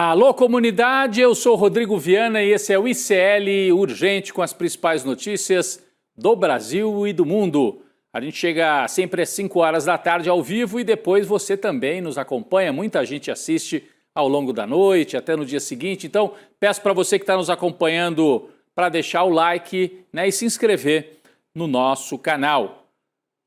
Alô, comunidade, eu sou Rodrigo Viana e esse é o ICL Urgente com as principais notícias do Brasil e do mundo. A gente chega sempre às 5 horas da tarde ao vivo e depois você também nos acompanha. Muita gente assiste ao longo da noite, até no dia seguinte. Então, peço para você que está nos acompanhando para deixar o like, né, e se inscrever no nosso canal.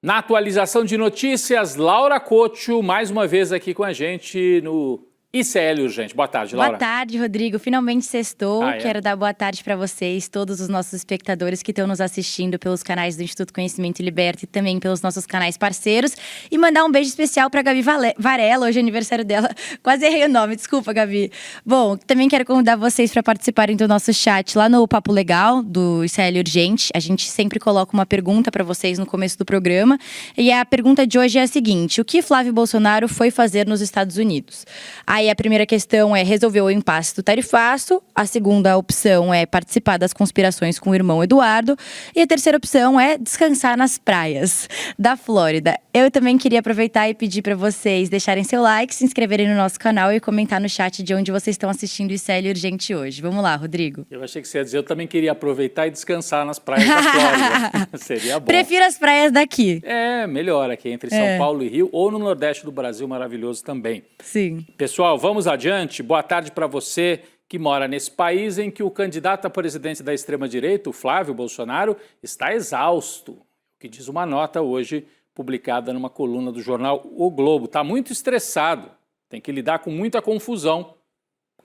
Na atualização de notícias, Laura Couto, mais uma vez aqui com a gente no ICL Urgente. Boa tarde, Laura. Boa tarde, Rodrigo. Finalmente sextou. Quero dar boa tarde para vocês, todos os nossos espectadores que estão nos assistindo pelos canais do Instituto Conhecimento e Liberta e também pelos nossos canais parceiros. E mandar um beijo especial para Gabi Varela, hoje é aniversário dela. Quase errei o nome, desculpa, Gabi. Bom, também quero convidar vocês para participarem do nosso chat lá no Papo Legal, do ICL Urgente. A gente sempre coloca uma pergunta para vocês no começo do programa. E a pergunta de hoje é a seguinte: o que Flávio Bolsonaro foi fazer nos Estados Unidos? Aí a primeira questão é resolver o impasse do tarifaço, a segunda opção é participar das conspirações com o irmão Eduardo e a terceira opção é descansar nas praias da Flórida. Eu também queria aproveitar e pedir para vocês deixarem seu like, se inscreverem no nosso canal e comentar no chat de onde vocês estão assistindo o ICL Urgente hoje. Vamos lá, Rodrigo. Eu achei que você ia dizer, eu também queria aproveitar e descansar nas praias da Flórida. Seria bom. Prefiro as praias daqui. É, melhor aqui entre São Paulo e Rio ou no Nordeste do Brasil, maravilhoso também. Sim. Pessoal, vamos adiante. Boa tarde para você que mora nesse país em que o candidato a presidente da extrema-direita, o Flávio Bolsonaro, está exausto. O que diz uma nota hoje publicada numa coluna do jornal O Globo. Está muito estressado, tem que lidar com muita confusão.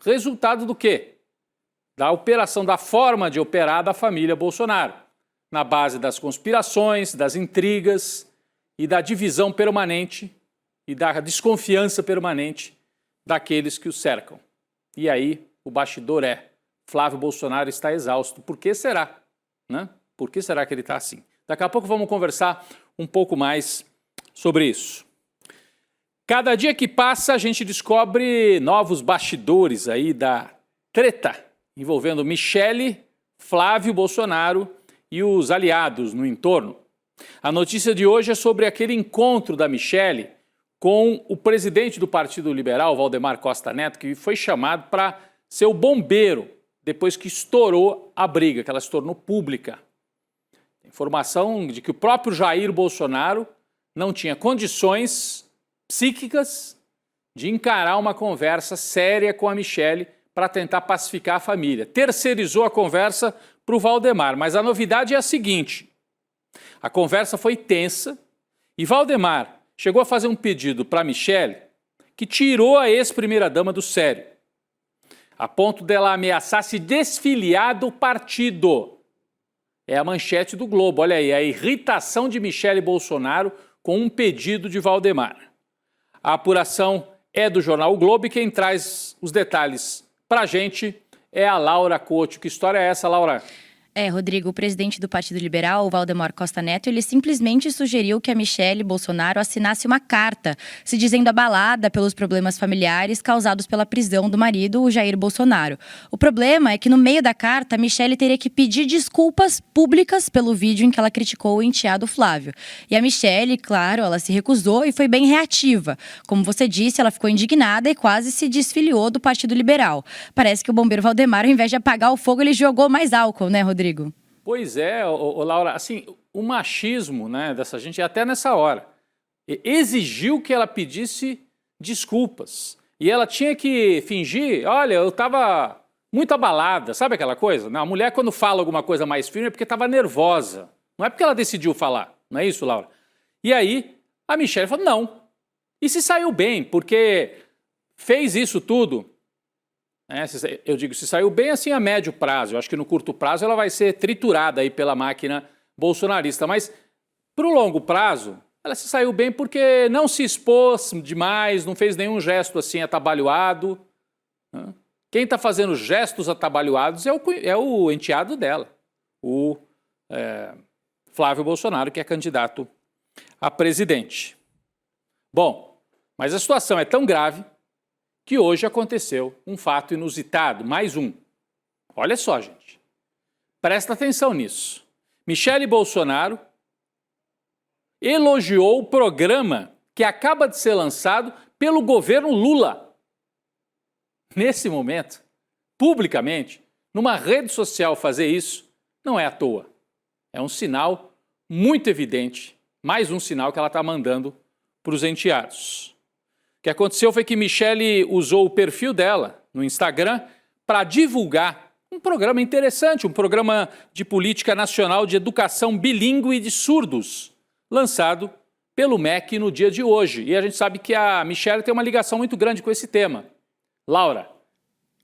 Resultado do quê? Da operação, da forma de operar da família Bolsonaro, na base das conspirações, das intrigas e da divisão permanente e da desconfiança permanente daqueles que o cercam. E aí, o bastidor é: Flávio Bolsonaro está exausto. Por que será? Né? Por que será que ele está assim? Daqui a pouco vamos conversar um pouco mais sobre isso. Cada dia que passa, a gente descobre novos bastidores aí da treta envolvendo Michele, Flávio Bolsonaro e os aliados no entorno. A notícia de hoje é sobre aquele encontro da Michele com o presidente do Partido Liberal, Valdemar Costa Neto, que foi chamado para ser o bombeiro depois que estourou a briga, que ela se tornou pública. Informação de que o próprio Jair Bolsonaro não tinha condições psíquicas de encarar uma conversa séria com a Michele para tentar pacificar a família. Terceirizou a conversa para o Valdemar, mas a novidade é a seguinte: a conversa foi tensa e Valdemar chegou a fazer um pedido para a Michele que tirou a ex-primeira-dama do sério, a ponto dela ameaçar se desfiliar do partido. É a manchete do Globo, olha aí, a irritação de Michele Bolsonaro com um pedido de Valdemar. A apuração é do jornal O Globo e quem traz os detalhes para a gente é a Laura Couto. Que história é essa, Laura? Rodrigo, o presidente do Partido Liberal, o Valdemar Costa Neto, ele simplesmente sugeriu que a Michele Bolsonaro assinasse uma carta, se dizendo abalada pelos problemas familiares causados pela prisão do marido, o Jair Bolsonaro. O problema é que no meio da carta, a Michele teria que pedir desculpas públicas pelo vídeo em que ela criticou o enteado Flávio. E a Michele, claro, ela se recusou e foi bem reativa. Como você disse, ela ficou indignada e quase se desfiliou do Partido Liberal. Parece que o bombeiro Valdemar, ao invés de apagar o fogo, ele jogou mais álcool, né, Rodrigo? Pois é, Laura, assim, o machismo, né, dessa gente, até nessa hora, exigiu que ela pedisse desculpas. E ela tinha que fingir: olha, eu estava muito abalada, sabe aquela coisa? A mulher, quando fala alguma coisa mais firme, é porque estava nervosa. Não é porque ela decidiu falar, não é isso, Laura? E aí, a Michele falou: não. E se saiu bem, porque fez isso tudo. Eu digo, se saiu bem assim a médio prazo. Eu acho que no curto prazo ela vai ser triturada aí pela máquina bolsonarista. Mas para o longo prazo, ela se saiu bem porque não se expôs demais, não fez nenhum gesto assim atabalhoado. Quem está fazendo gestos atabalhoados é o enteado dela, o Flávio Bolsonaro, que é candidato a presidente. Bom, mas a situação é tão grave que hoje aconteceu um fato inusitado, mais um. Olha só, gente. Presta atenção nisso. Michele Bolsonaro elogiou o programa que acaba de ser lançado pelo governo Lula. nesse momento, publicamente, numa rede social fazer isso, não é à toa. É um sinal muito evidente, mais um sinal que ela está mandando para os enteados. O que aconteceu foi que Michele usou o perfil dela no Instagram para divulgar um programa interessante, um programa de política nacional de educação bilíngue de surdos, lançado pelo MEC no dia de hoje. E a gente sabe que a Michele tem uma ligação muito grande com esse tema. Laura,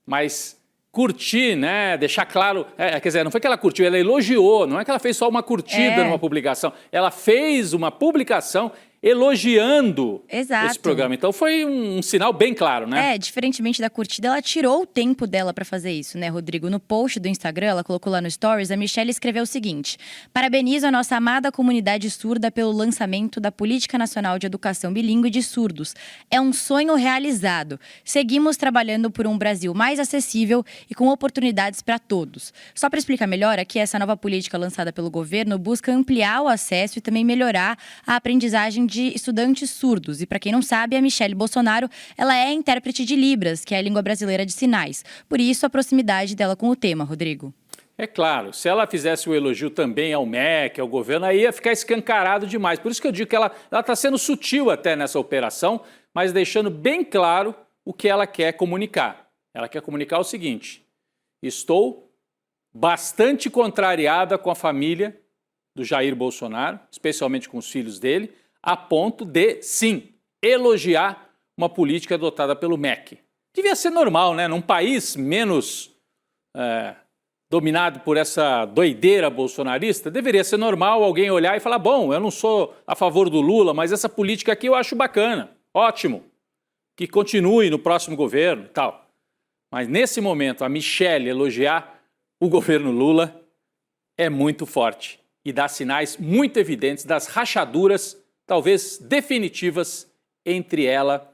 mas curtir, né, deixar claro, quer dizer, não foi que ela curtiu, ela elogiou, não é que ela fez só uma curtida numa publicação, ela fez uma publicação elogiando esse programa. Então foi um sinal bem claro, né? Diferentemente da curtida, ela tirou o tempo dela para fazer isso, né, Rodrigo? No post do Instagram, ela colocou lá no Stories, a Michele escreveu o seguinte: parabenizo a nossa amada comunidade surda pelo lançamento da Política Nacional de Educação Bilíngue de Surdos. É um sonho realizado. Seguimos trabalhando por um Brasil mais acessível e com oportunidades para todos. Só para explicar melhor, aqui essa nova política lançada pelo governo busca ampliar o acesso e também melhorar a aprendizagem de estudantes surdos. E para quem não sabe, a Michele Bolsonaro, ela é intérprete de Libras, que é a língua brasileira de sinais. Por isso, a proximidade dela com o tema, Rodrigo. É claro, se ela fizesse o elogio também ao MEC, ao governo, aí ia ficar escancarado demais. Por isso que eu digo que ela está sendo sutil até nessa operação, mas deixando bem claro o que ela quer comunicar. Ela quer comunicar o seguinte: estou bastante contrariada com a família do Jair Bolsonaro, especialmente com os filhos dele, a ponto de, sim, elogiar uma política adotada pelo MEC. Devia ser normal, né? Num país menos dominado por essa doideira bolsonarista, deveria ser normal alguém olhar e falar: bom, eu não sou a favor do Lula, mas essa política aqui eu acho bacana, ótimo, que continue no próximo governo e tal. Mas nesse momento, a Michele elogiar o governo Lula é muito forte e dá sinais muito evidentes das rachaduras, talvez definitivas, entre ela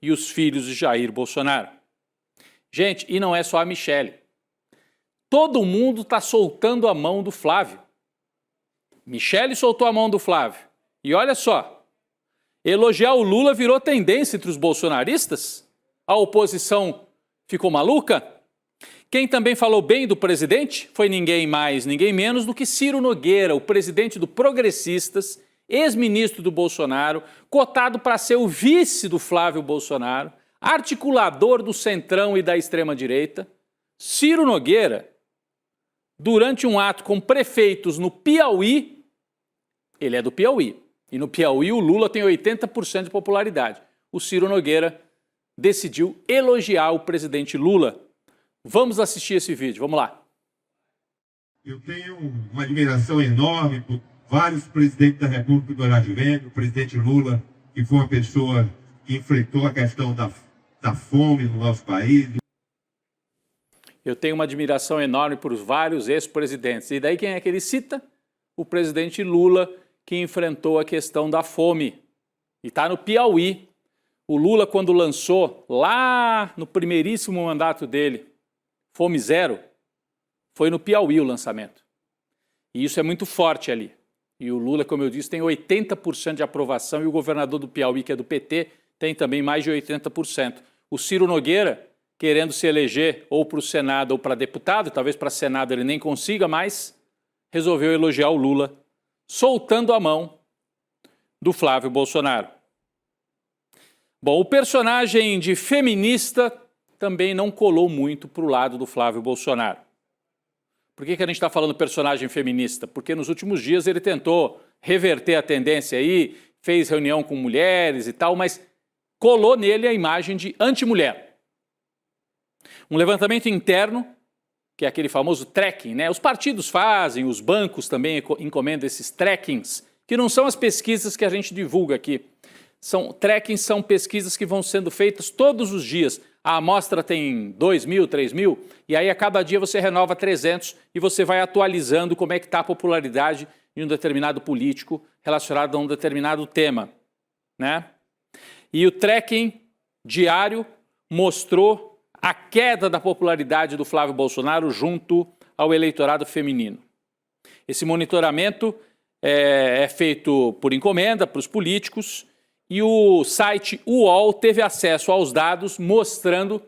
e os filhos de Jair Bolsonaro. Gente, e não é só a Michele. Todo mundo está soltando a mão do Flávio. Michele soltou a mão do Flávio. E olha só, elogiar o Lula virou tendência entre os bolsonaristas? A oposição ficou maluca? Quem também falou bem do presidente foi ninguém mais, ninguém menos do que Ciro Nogueira, o presidente do Progressistas, ex-ministro do Bolsonaro, cotado para ser o vice do Flávio Bolsonaro, articulador do Centrão e da extrema-direita. Ciro Nogueira, durante um ato com prefeitos no Piauí, ele é do Piauí, e no Piauí o Lula tem 80% de popularidade. O Ciro Nogueira decidiu elogiar o presidente Lula. Vamos assistir esse vídeo, vamos lá. Eu tenho uma admiração enorme por vários presidentes da República do Advento, o presidente Lula, que foi uma pessoa que enfrentou a questão da fome no nosso país. Eu tenho uma admiração enorme por vários ex-presidentes. E daí quem é que ele cita? O presidente Lula, que enfrentou a questão da fome. E está no Piauí. O Lula, quando lançou, lá no primeiríssimo mandato dele, Fome Zero, foi no Piauí o lançamento. E isso é muito forte ali. E o Lula, como eu disse, tem 80% de aprovação e o governador do Piauí, que é do PT, tem também mais de 80%. O Ciro Nogueira, querendo se eleger ou para o Senado ou para deputado, talvez para Senado ele nem consiga mais, resolveu elogiar o Lula, soltando a mão do Flávio Bolsonaro. Bom, o personagem de feminista também não colou muito para o lado do Flávio Bolsonaro. Por que a gente está falando personagem feminista? Porque nos últimos dias ele tentou reverter a tendência aí, fez reunião com mulheres e tal, mas colou nele a imagem de anti-mulher. Um levantamento interno, que é aquele famoso tracking, né? Os partidos fazem, os bancos também encomendam esses trackings, que não são as pesquisas que a gente divulga aqui. Trackings são pesquisas que vão sendo feitas todos os dias. A amostra tem 2.000, 3.000, e aí a cada dia você renova 300 e você vai atualizando como é que está a popularidade de um determinado político relacionado a um determinado tema, né? E o tracking diário mostrou a queda da popularidade do Flávio Bolsonaro junto ao eleitorado feminino. Esse monitoramento é feito por encomenda para os políticos e o site UOL teve acesso aos dados mostrando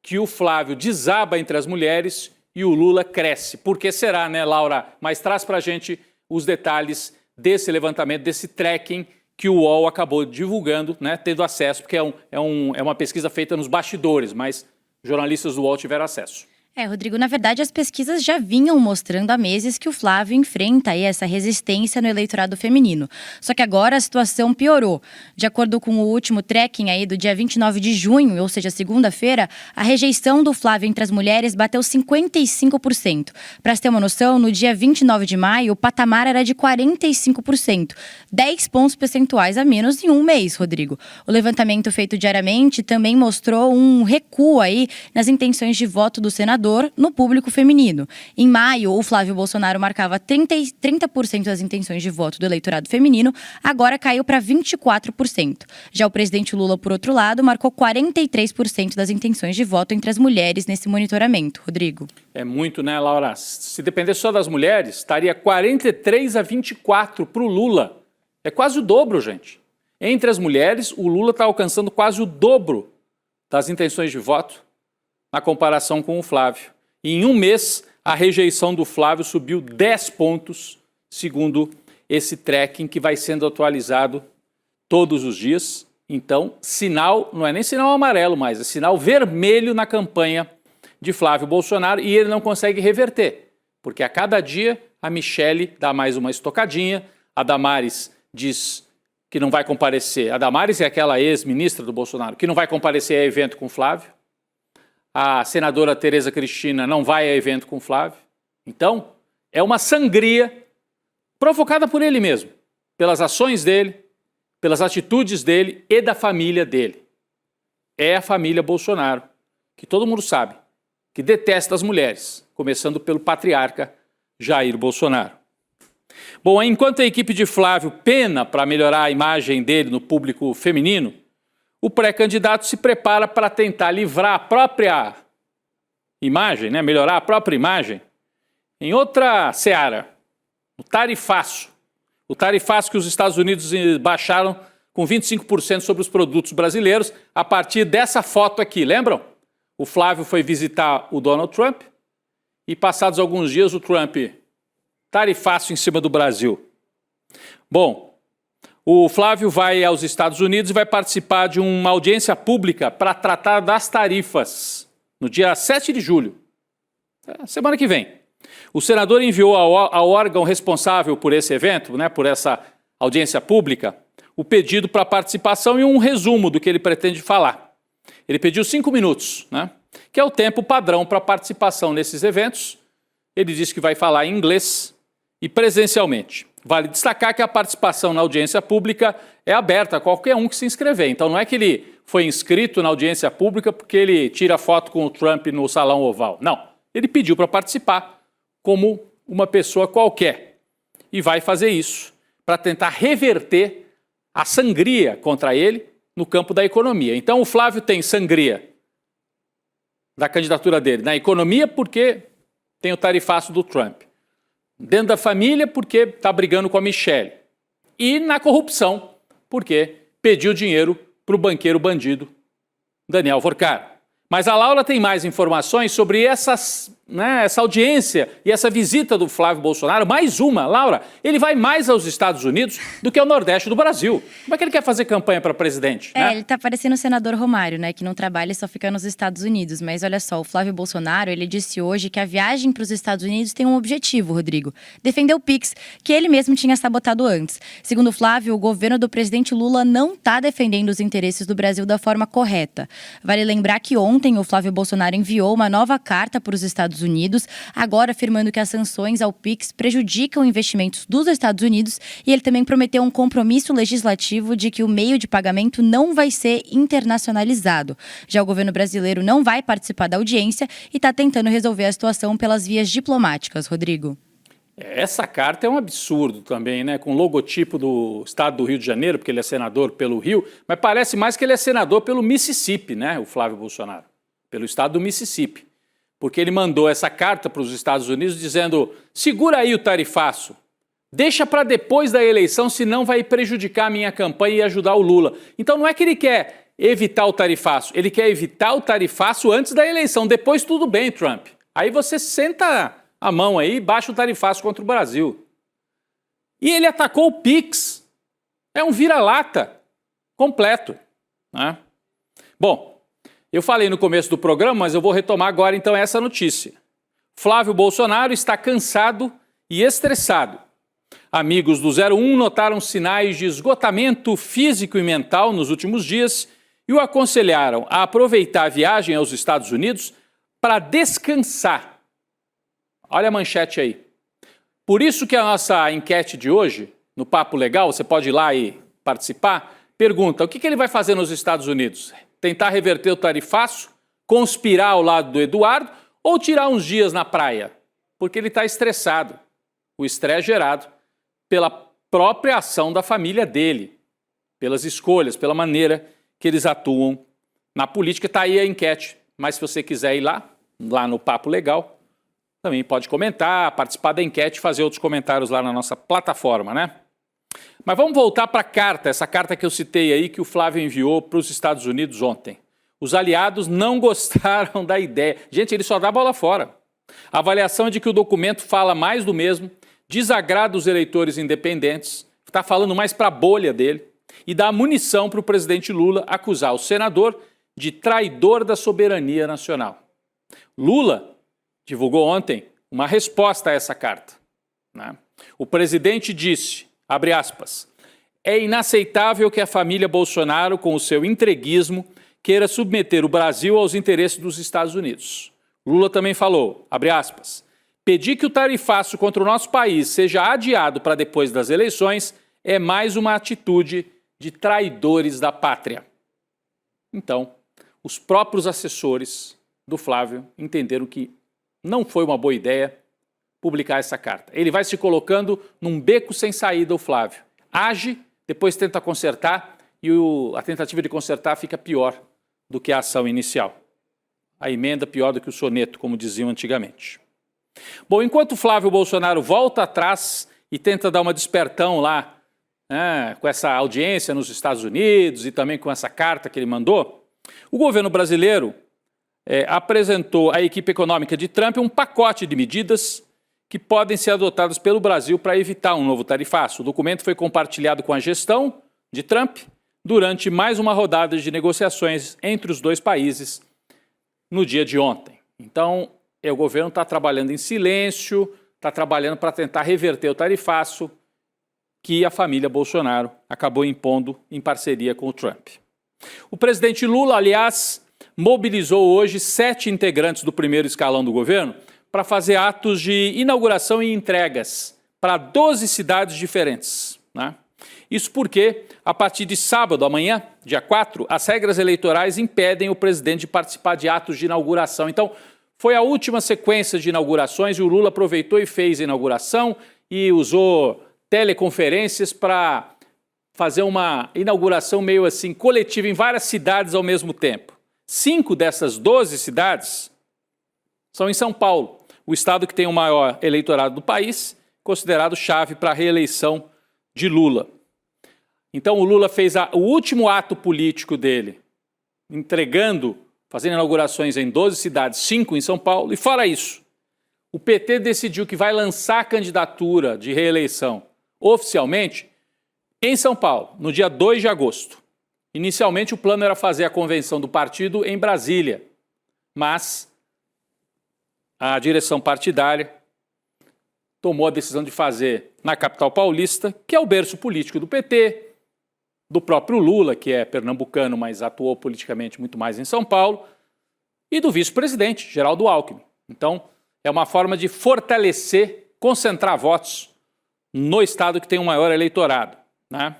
que o Flávio desaba entre as mulheres e o Lula cresce. Por que será, né, Laura? Mas traz para a gente os detalhes desse levantamento, desse tracking que o UOL acabou divulgando, né, tendo acesso, porque é uma pesquisa feita nos bastidores, mas jornalistas do UOL tiveram acesso. Rodrigo, na verdade as pesquisas já vinham mostrando há meses que o Flávio enfrenta aí essa resistência no eleitorado feminino. Só que agora a situação piorou. De acordo com o último tracking aí do dia 29 de junho, ou seja, segunda-feira, a rejeição do Flávio entre as mulheres bateu 55%. Para se ter uma noção, no dia 29 de maio, o patamar era de 45%. 10 pontos percentuais a menos em um mês, Rodrigo. O levantamento feito diariamente também mostrou um recuo aí nas intenções de voto do senador no público feminino. Em maio, o Flávio Bolsonaro marcava 30% das intenções de voto do eleitorado feminino, agora caiu para 24%. Já o presidente Lula, por outro lado, marcou 43% das intenções de voto entre as mulheres nesse monitoramento. Rodrigo. É muito, né, Laura? Se dependesse só das mulheres, estaria 43-24 para o Lula. É quase o dobro, gente. Entre as mulheres, o Lula está alcançando quase o dobro das intenções de voto na comparação com o Flávio. E em um mês, a rejeição do Flávio subiu 10 pontos, segundo esse tracking que vai sendo atualizado todos os dias. Então, sinal, não é nem sinal amarelo mais, é sinal vermelho na campanha de Flávio Bolsonaro e ele não consegue reverter, porque a cada dia a Michele dá mais uma estocadinha, a Damares diz que não vai comparecer. A Damares é aquela ex-ministra do Bolsonaro, que não vai comparecer a evento com Flávio. A senadora Tereza Cristina não vai a evento com Flávio. Então, é uma sangria provocada por ele mesmo, pelas ações dele, pelas atitudes dele e da família dele. É a família Bolsonaro, que todo mundo sabe, que detesta as mulheres, começando pelo patriarca Jair Bolsonaro. Bom, enquanto a equipe de Flávio pena para melhorar a imagem dele no público feminino, o pré-candidato se prepara para tentar livrar a própria imagem, né, melhorar a própria imagem, em outra seara, o tarifaço. O tarifaço que os Estados Unidos baixaram com 25% sobre os produtos brasileiros a partir dessa foto aqui, lembram? O Flávio foi visitar o Donald Trump e passados alguns dias o Trump tarifaço em cima do Brasil. Bom, o Flávio vai aos Estados Unidos e vai participar de uma audiência pública para tratar das tarifas, no dia 7 de julho, semana que vem. O senador enviou ao órgão responsável por esse evento, né, por essa audiência pública, o pedido para participação e um resumo do que ele pretende falar. Ele pediu 5 minutos, né, que é o tempo padrão para participação nesses eventos. Ele disse que vai falar em inglês e presencialmente. Vale destacar que a participação na audiência pública é aberta a qualquer um que se inscrever. Então não é que ele foi inscrito na audiência pública porque ele tira foto com o Trump no Salão Oval. Não, ele pediu para participar como uma pessoa qualquer e vai fazer isso para tentar reverter a sangria contra ele no campo da economia. Então o Flávio tem sangria da candidatura dele na economia porque tem o tarifaço do Trump. Dentro da família, porque está brigando com a Michele. E na corrupção, porque pediu dinheiro para o banqueiro bandido Daniel Vorcaro. Mas a Laura tem mais informações sobre essa audiência e essa visita do Flávio Bolsonaro. Mais uma, Laura, ele vai mais aos Estados Unidos do que ao Nordeste do Brasil. Como é que ele quer fazer campanha para presidente? Né? Ele está parecendo o senador Romário, né, que não trabalha e só fica nos Estados Unidos. Mas olha só, o Flávio Bolsonaro, ele disse hoje que a viagem para os Estados Unidos tem um objetivo, Rodrigo. Defender o Pix, que ele mesmo tinha sabotado antes. Segundo o Flávio, o governo do presidente Lula não está defendendo os interesses do Brasil da forma correta. Vale lembrar que ontem o Flávio Bolsonaro enviou uma nova carta para os Estados Unidos, agora afirmando que as sanções ao Pix prejudicam investimentos dos Estados Unidos e ele também prometeu um compromisso legislativo de que o meio de pagamento não vai ser internacionalizado. Já o governo brasileiro não vai participar da audiência e está tentando resolver a situação pelas vias diplomáticas, Rodrigo. Essa carta é um absurdo também, né? Com o logotipo do estado do Rio de Janeiro, porque ele é senador pelo Rio, mas parece mais que ele é senador pelo Mississippi, né? O Flávio Bolsonaro, pelo estado do Mississippi. Porque ele mandou essa carta para os Estados Unidos dizendo: segura aí o tarifaço, deixa para depois da eleição, senão vai prejudicar a minha campanha e ajudar o Lula. Então não é que ele quer evitar o tarifaço, ele quer evitar o tarifaço antes da eleição. Depois tudo bem, Trump. Aí você senta a mão aí e baixa o tarifaço contra o Brasil. E ele atacou o PIX. É um vira-lata completo, né? Bom, eu falei no começo do programa, mas eu vou retomar agora então essa notícia. Flávio Bolsonaro está cansado e estressado. Amigos do 01 notaram sinais de esgotamento físico e mental nos últimos dias e o aconselharam a aproveitar a viagem aos Estados Unidos para descansar. Olha a manchete aí. Por isso que a nossa enquete de hoje, no Papo Legal, você pode ir lá e participar, pergunta: o que ele vai fazer nos Estados Unidos? Tentar reverter o tarifaço? Conspirar ao lado do Eduardo? Ou tirar uns dias na praia? Porque ele está estressado. O estresse gerado pela própria ação da família dele, pelas escolhas, pela maneira que eles atuam na política. Está aí a enquete, mas se você quiser ir lá no Papo Legal, também pode comentar, participar da enquete e fazer outros comentários lá na nossa plataforma, né? Mas vamos voltar para a carta, essa carta que eu citei aí, que o Flávio enviou para os Estados Unidos ontem. Os aliados não gostaram da ideia. Gente, ele só dá bola fora. A avaliação é de que o documento fala mais do mesmo, desagrada os eleitores independentes, está falando mais para a bolha dele e dá munição para o presidente Lula acusar o senador de traidor da soberania nacional. Lula divulgou ontem uma resposta a essa carta, né? O presidente disse, abre aspas, é inaceitável que a família Bolsonaro, com o seu entreguismo, queira submeter o Brasil aos interesses dos Estados Unidos. Lula também falou, abre aspas, pedir que o tarifaço contra o nosso país seja adiado para depois das eleições é mais uma atitude de traidores da pátria. Então, os próprios assessores do Flávio entenderam que não foi uma boa ideia publicar essa carta. Ele vai se colocando num beco sem saída, o Flávio. Age, depois tenta consertar e a tentativa de consertar fica pior do que a ação inicial. A emenda pior do que o soneto, como diziam antigamente. Bom, enquanto Flávio Bolsonaro volta atrás e tenta dar uma despertão lá, né, com essa audiência nos Estados Unidos e também com essa carta que ele mandou, o governo brasileiro apresentou à equipe econômica de Trump um pacote de medidas que podem ser adotadas pelo Brasil para evitar um novo tarifaço. O documento foi compartilhado com a gestão de Trump durante mais uma rodada de negociações entre os dois países no dia de ontem. Então, o governo está trabalhando em silêncio, está trabalhando para tentar reverter o tarifaço que a família Bolsonaro acabou impondo em parceria com o Trump. O presidente Lula, aliás, mobilizou hoje 7 integrantes do primeiro escalão do governo para fazer atos de inauguração e entregas para 12 cidades diferentes, né? Isso porque, a partir de sábado, amanhã, dia 4, as regras eleitorais impedem o presidente de participar de atos de inauguração. Então, foi a última sequência de inaugurações e o Lula aproveitou e fez a inauguração e usou teleconferências para fazer uma inauguração meio assim coletiva em várias cidades ao mesmo tempo. 5 dessas 12 cidades são em São Paulo, o estado que tem o maior eleitorado do país, considerado chave para a reeleição de Lula. Então o Lula fez o último ato político dele, fazendo inaugurações em 12 cidades, 5 em São Paulo, e fora isso, o PT decidiu que vai lançar a candidatura de reeleição oficialmente em São Paulo, no dia 2 de agosto. Inicialmente o plano era fazer a convenção do partido em Brasília, mas a direção partidária tomou a decisão de fazer na capital paulista, que é o berço político do PT, do próprio Lula, que é pernambucano, mas atuou politicamente muito mais em São Paulo, e do vice-presidente, Geraldo Alckmin. Então, é uma forma de fortalecer, concentrar votos no estado que tem o maior eleitorado, né?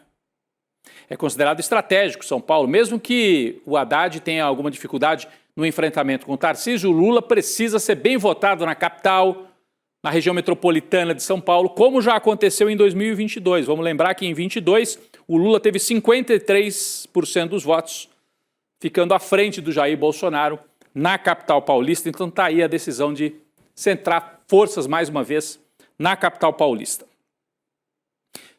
É considerado estratégico São Paulo, mesmo que o Haddad tenha alguma dificuldade no enfrentamento com o Tarcísio, o Lula precisa ser bem votado na capital, na região metropolitana de São Paulo, como já aconteceu em 2022. Vamos lembrar que em 2022 o Lula teve 53% dos votos, ficando à frente do Jair Bolsonaro na capital paulista. Então está aí a decisão de centrar forças mais uma vez na capital paulista.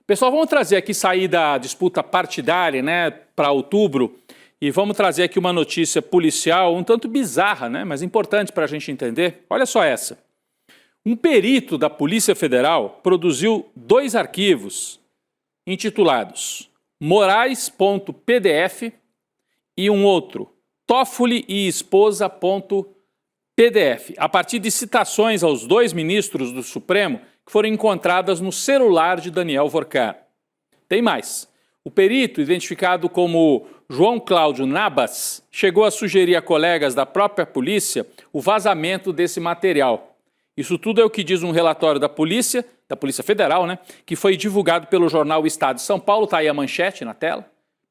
Pessoal, vamos trazer aqui, sair da disputa partidária, né, para outubro E vamos trazer aqui uma notícia policial um tanto bizarra, né? Mas importante para a gente entender. Olha só essa. Um perito da Polícia Federal produziu 2 arquivos intitulados Moraes.pdf e um outro, Toffoli e esposa.pdf, a partir de citações aos 2 ministros do Supremo que foram encontradas no celular de Daniel Vorcar. Tem mais. O perito, identificado como João Cláudio Nabas, chegou a sugerir a colegas da própria polícia o vazamento desse material. Isso tudo é o que diz um relatório da Polícia Federal, né, que foi divulgado pelo jornal Estado de São Paulo, está aí a manchete na tela.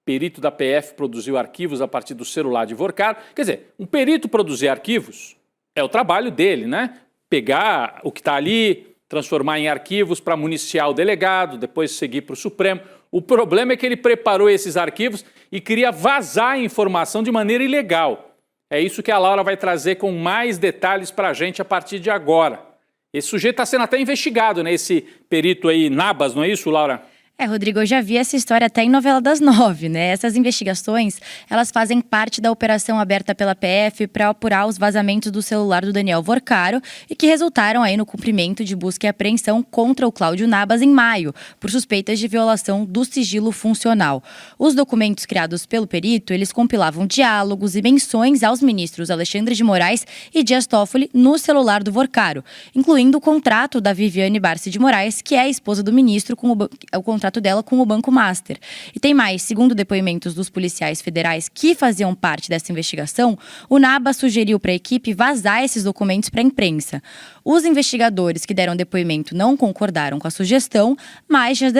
Perito da PF produziu arquivos a partir do celular de Vorcar. Quer dizer, um perito produzir arquivos é o trabalho dele, né? Pegar o que está ali, transformar em arquivos para municiar o delegado, depois seguir para o Supremo. O problema é que ele preparou esses arquivos e queria vazar a informação de maneira ilegal. É isso que a Laura vai trazer com mais detalhes para a gente a partir de agora. Esse sujeito está sendo até investigado, né? Esse perito aí, Nabas, não é isso, Laura? Rodrigo, eu já vi essa história até em Novela das 9, né? Essas investigações, elas fazem parte da operação aberta pela PF para apurar os vazamentos do celular do Daniel Vorcaro e que resultaram aí no cumprimento de busca e apreensão contra o Cláudio Nabas em maio, por suspeitas de violação do sigilo funcional. Os documentos criados pelo perito, eles compilavam diálogos e menções aos ministros Alexandre de Moraes e Dias Toffoli no celular do Vorcaro, incluindo o contrato da Viviane Barsi de Moraes, que é a esposa do ministro, com o contrato dela com o Banco Master. E tem mais, segundo depoimentos dos policiais federais que faziam parte dessa investigação, o Nabas sugeriu para a equipe vazar esses documentos para a imprensa. Os investigadores que deram depoimento não concordaram com a sugestão, mas dias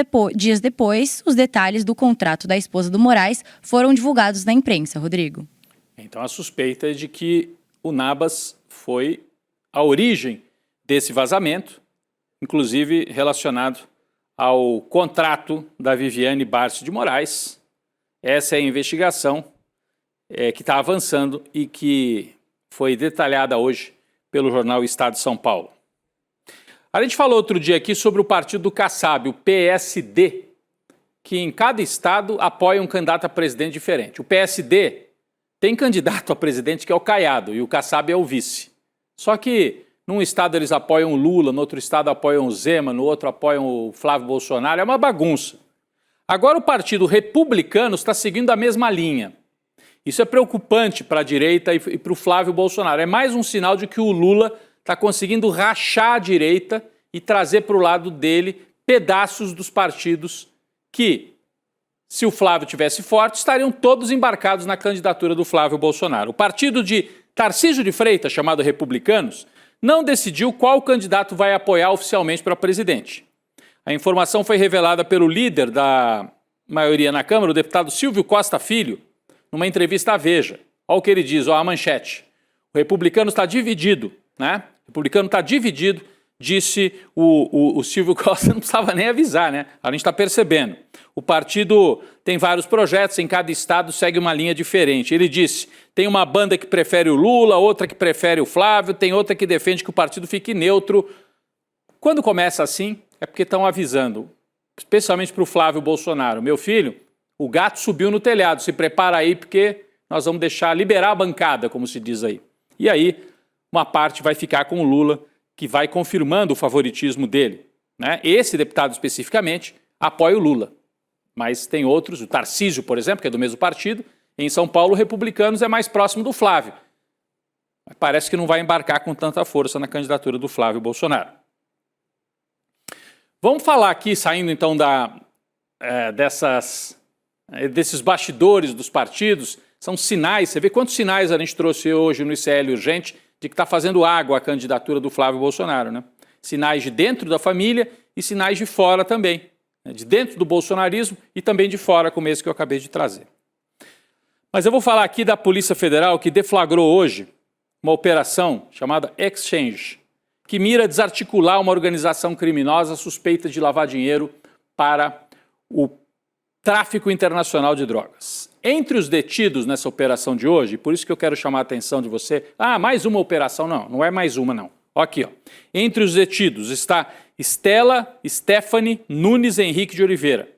depois, os detalhes do contrato da esposa do Moraes foram divulgados na imprensa, Rodrigo. Então a suspeita é de que o Nabas foi a origem desse vazamento, inclusive relacionado ao contrato da Viviane Barsi de Moraes. Essa é a investigação que está avançando e que foi detalhada hoje pelo jornal Estado de São Paulo. A gente falou outro dia aqui sobre o partido do Kassab, o PSD, que em cada estado apoia um candidato a presidente diferente. O PSD tem candidato a presidente que é o Caiado e o Kassab é o vice. Só que num estado eles apoiam o Lula, no outro estado apoiam o Zema, no outro apoiam o Flávio Bolsonaro. É uma bagunça. Agora o Partido Republicano está seguindo a mesma linha. Isso é preocupante para a direita e para o Flávio Bolsonaro. É mais um sinal de que o Lula está conseguindo rachar a direita e trazer para o lado dele pedaços dos partidos que, se o Flávio tivesse forte, estariam todos embarcados na candidatura do Flávio Bolsonaro. O partido de Tarcísio de Freitas, chamado Republicanos, não decidiu qual candidato vai apoiar oficialmente para presidente. A informação foi revelada pelo líder da maioria na Câmara, o deputado Silvio Costa Filho, numa entrevista à Veja. Olha o que ele diz, a manchete. O republicano está dividido, né? O republicano está dividido, disse o Silvio Costa, não precisava nem avisar, né? A gente está percebendo. O partido tem vários projetos, em cada estado segue uma linha diferente. Ele disse, tem uma banda que prefere o Lula, outra que prefere o Flávio, tem outra que defende que o partido fique neutro. Quando começa assim, é porque estão avisando, especialmente para o Flávio Bolsonaro. Meu filho, o gato subiu no telhado, se prepara aí porque nós vamos liberar a bancada, como se diz aí. E aí, uma parte vai ficar com o Lula, que vai confirmando o favoritismo dele, né? Esse deputado especificamente apoia o Lula. Mas tem outros, o Tarcísio, por exemplo, que é do mesmo partido. Em São Paulo, o Republicanos é mais próximo do Flávio. Mas parece que não vai embarcar com tanta força na candidatura do Flávio Bolsonaro. Vamos falar aqui, saindo então desses bastidores dos partidos. São sinais, você vê quantos sinais a gente trouxe hoje no ICL Urgente de que está fazendo água a candidatura do Flávio Bolsonaro, né? Sinais de dentro da família e sinais de fora também. De dentro do bolsonarismo e também de fora, como esse que eu acabei de trazer. Mas eu vou falar aqui da Polícia Federal, que deflagrou hoje uma operação chamada Exchange, que mira desarticular uma organização criminosa suspeita de lavar dinheiro para o tráfico internacional de drogas. Entre os detidos nessa operação de hoje, por isso que eu quero chamar a atenção de você, mais uma operação, não é mais uma não. Aqui, ó. Entre os detidos está Estela Stephanie Nunes Henrique de Oliveira.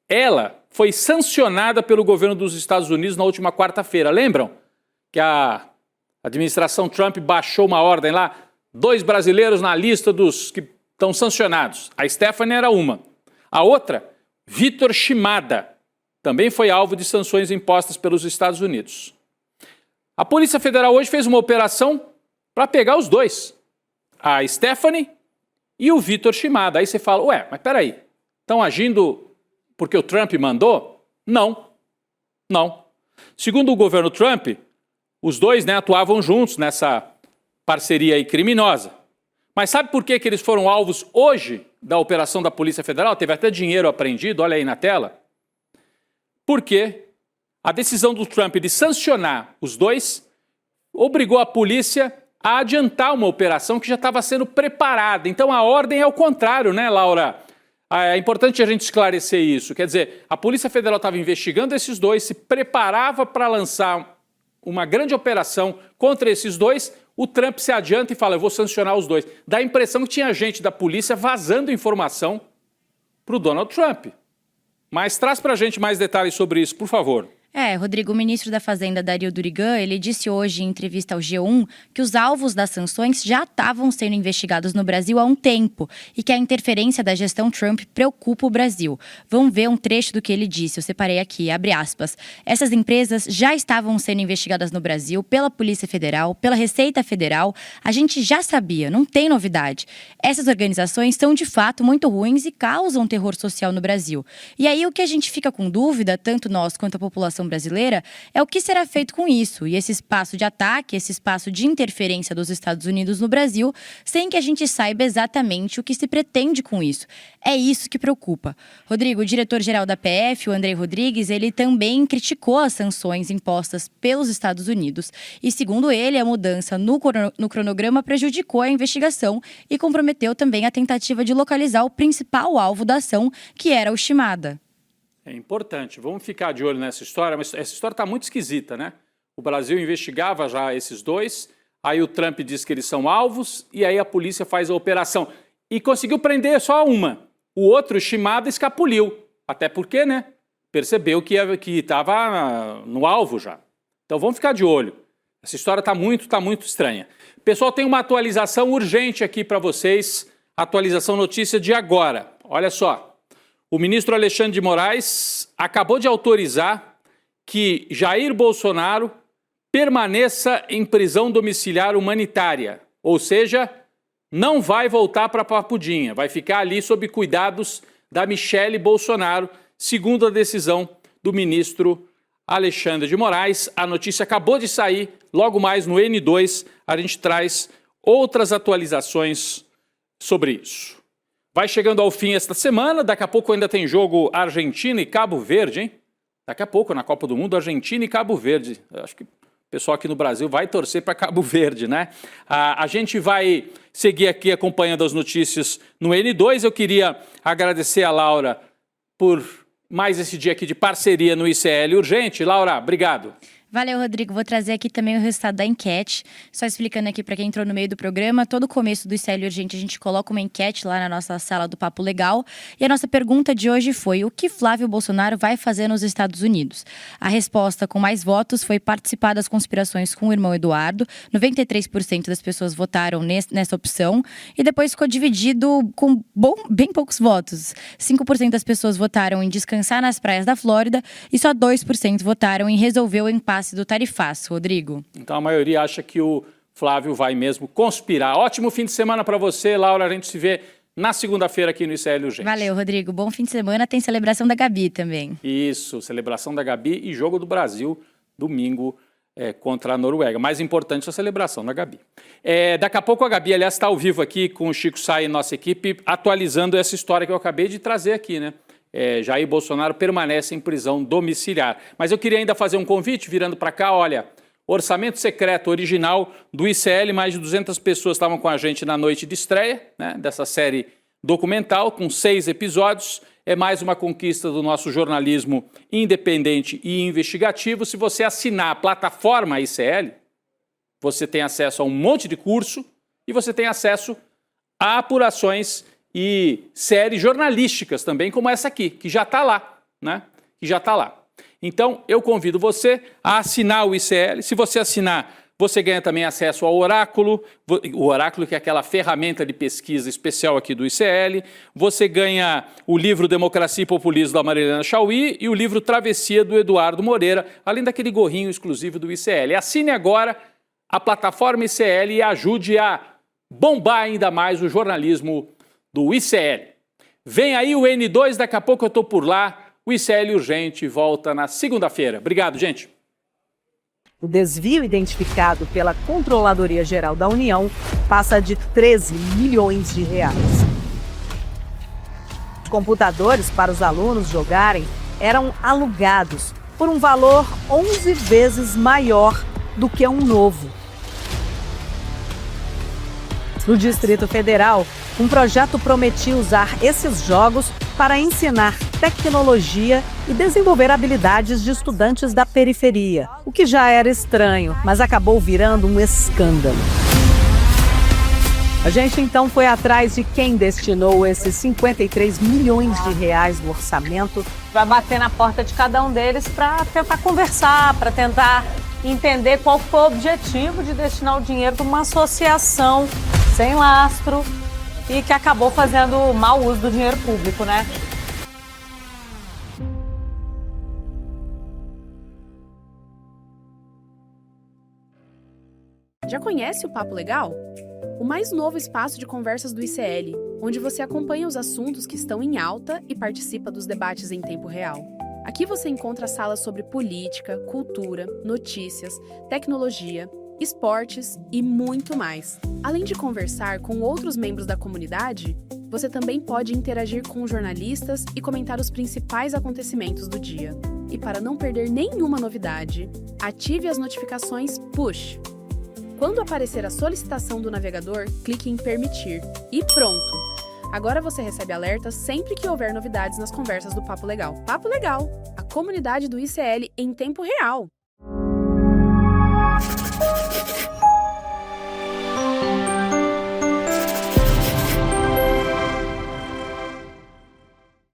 Ela foi sancionada pelo governo dos Estados Unidos na última quarta-feira. Lembram que a administração Trump baixou uma ordem lá? 2 brasileiros na lista dos que estão sancionados. A Stephanie era uma. A outra, Vitor Shimada, também foi alvo de sanções impostas pelos Estados Unidos. A Polícia Federal hoje fez uma operação para pegar os 2. A Stephanie e o Vitor Shimada. Aí você fala, ué, mas peraí, estão agindo porque o Trump mandou? Não. Segundo o governo Trump, os 2, né, atuavam juntos nessa parceria aí criminosa. Mas sabe por que eles foram alvos hoje da operação da Polícia Federal? Teve até dinheiro apreendido, olha aí na tela. Porque a decisão do Trump de sancionar os 2 obrigou a polícia a adiantar uma operação que já estava sendo preparada. Então a ordem é o contrário, né, Laura? É importante a gente esclarecer isso. Quer dizer, a Polícia Federal estava investigando esses 2, se preparava para lançar uma grande operação contra esses 2, o Trump se adianta e fala, eu vou sancionar os 2. Dá a impressão que tinha gente da polícia vazando informação para o Donald Trump. Mas traz para a gente mais detalhes sobre isso, por favor. Rodrigo, o ministro da Fazenda, Dario Durigan, ele disse hoje em entrevista ao G1 que os alvos das sanções já estavam sendo investigados no Brasil há um tempo e que a interferência da gestão Trump preocupa o Brasil. Vamos ver um trecho do que ele disse, eu separei aqui, abre aspas. Essas empresas já estavam sendo investigadas no Brasil pela Polícia Federal, pela Receita Federal, a gente já sabia, não tem novidade. Essas organizações são de fato muito ruins e causam terror social no Brasil. E aí o que a gente fica com dúvida, tanto nós quanto a população brasileira, é o que será feito com isso e esse espaço de ataque, esse espaço de interferência dos Estados Unidos no Brasil, sem que a gente saiba exatamente o que se pretende com isso. É isso que preocupa. Rodrigo, o diretor-geral da PF, o André Rodrigues, ele também criticou as sanções impostas pelos Estados Unidos e, segundo ele, a mudança no cronograma prejudicou a investigação e comprometeu também a tentativa de localizar o principal alvo da ação, que era o Shimada. É importante, vamos ficar de olho nessa história, mas essa história está muito esquisita, né? O Brasil investigava já esses 2, aí o Trump diz que eles são alvos, e aí a polícia faz a operação. E conseguiu prender só uma. O outro, Shimada, escapuliu. Até porque, né? Percebeu que estava no alvo já. Então vamos ficar de olho. Essa história está muito estranha. Pessoal, tem uma atualização urgente aqui para vocês. Atualização notícia de agora. Olha só. O ministro Alexandre de Moraes acabou de autorizar que Jair Bolsonaro permaneça em prisão domiciliar humanitária, ou seja, não vai voltar para Papudinha, vai ficar ali sob cuidados da Michele Bolsonaro, segundo a decisão do ministro Alexandre de Moraes. A notícia acabou de sair, logo mais no N2 a gente traz outras atualizações sobre isso. Vai chegando ao fim esta semana, daqui a pouco ainda tem jogo Argentina e Cabo Verde, hein? Daqui a pouco, na Copa do Mundo, Argentina e Cabo Verde. Eu acho que o pessoal aqui no Brasil vai torcer para Cabo Verde, né? A gente vai seguir aqui acompanhando as notícias no N2. Eu queria agradecer a Laura por mais esse dia aqui de parceria no ICL Urgente. Laura, obrigado. Valeu, Rodrigo. Vou trazer aqui também o resultado da enquete. Só explicando aqui para quem entrou no meio do programa, todo começo do ICL Urgente a gente coloca uma enquete lá na nossa sala do Papo Legal. E a nossa pergunta de hoje foi: o que Flávio Bolsonaro vai fazer nos Estados Unidos? A resposta com mais votos foi participar das conspirações com o irmão Eduardo. 93% das pessoas votaram nessa opção. E depois ficou dividido com bem poucos votos. 5% das pessoas votaram em descansar nas praias da Flórida e só 2% votaram em resolver o impasse do tarifaço, Rodrigo. Então a maioria acha que o Flávio vai mesmo conspirar. Ótimo fim de semana para você, Laura. A gente se vê na segunda-feira aqui no ICL Urgente. Valeu, Rodrigo. Bom fim de semana. Tem celebração da Gabi também. Isso, celebração da Gabi e jogo do Brasil, domingo, contra a Noruega. Mais importante a celebração da Gabi. Daqui a pouco a Gabi, aliás, está ao vivo aqui com o Chico Sá e nossa equipe, atualizando essa história que eu acabei de trazer aqui, né? Jair Bolsonaro permanece em prisão domiciliar. Mas eu queria ainda fazer um convite, virando para cá, olha, orçamento secreto original do ICL, mais de 200 pessoas estavam com a gente na noite de estreia, né, dessa série documental, com 6 episódios. É mais uma conquista do nosso jornalismo independente e investigativo. Se você assinar a plataforma ICL, você tem acesso a um monte de curso e você tem acesso a apurações e séries jornalísticas também, como essa aqui, que já está lá, né? que já está lá. Então, eu convido você a assinar o ICL. Se você assinar, você ganha também acesso ao Oráculo, o Oráculo que é aquela ferramenta de pesquisa especial aqui do ICL. Você ganha o livro Democracia e Populismo da Marilena Chauí e o livro Travessia do Eduardo Moreira, além daquele gorrinho exclusivo do ICL. Assine agora a plataforma ICL e ajude a bombar ainda mais o jornalismo do ICL. Vem aí o N2, daqui a pouco eu estou por lá. O ICL Urgente volta na segunda-feira. Obrigado, gente. O desvio identificado pela Controladoria Geral da União passa de 13 milhões de reais. Os computadores para os alunos jogarem eram alugados por um valor 11 vezes maior do que um novo. No Distrito Federal, um projeto prometia usar esses jogos para ensinar tecnologia e desenvolver habilidades de estudantes da periferia, o que já era estranho, mas acabou virando um escândalo. A gente então foi atrás de quem destinou esses 53 milhões de reais do orçamento. Vai bater na porta de cada um deles para tentar conversar, para tentar entender qual foi o objetivo de destinar o dinheiro para uma associação sem lastro e que acabou fazendo mau uso do dinheiro público, né? Já conhece o Papo Legal? O mais novo espaço de conversas do ICL, onde você acompanha os assuntos que estão em alta e participa dos debates em tempo real. Aqui você encontra salas sobre política, cultura, notícias, tecnologia, esportes e muito mais. Além de conversar com outros membros da comunidade, você também pode interagir com jornalistas e comentar os principais acontecimentos do dia. E para não perder nenhuma novidade, ative as notificações Push. Quando aparecer a solicitação do navegador, clique em Permitir e pronto! Agora você recebe alertas sempre que houver novidades nas conversas do Papo Legal. Papo Legal, a comunidade do ICL em tempo real.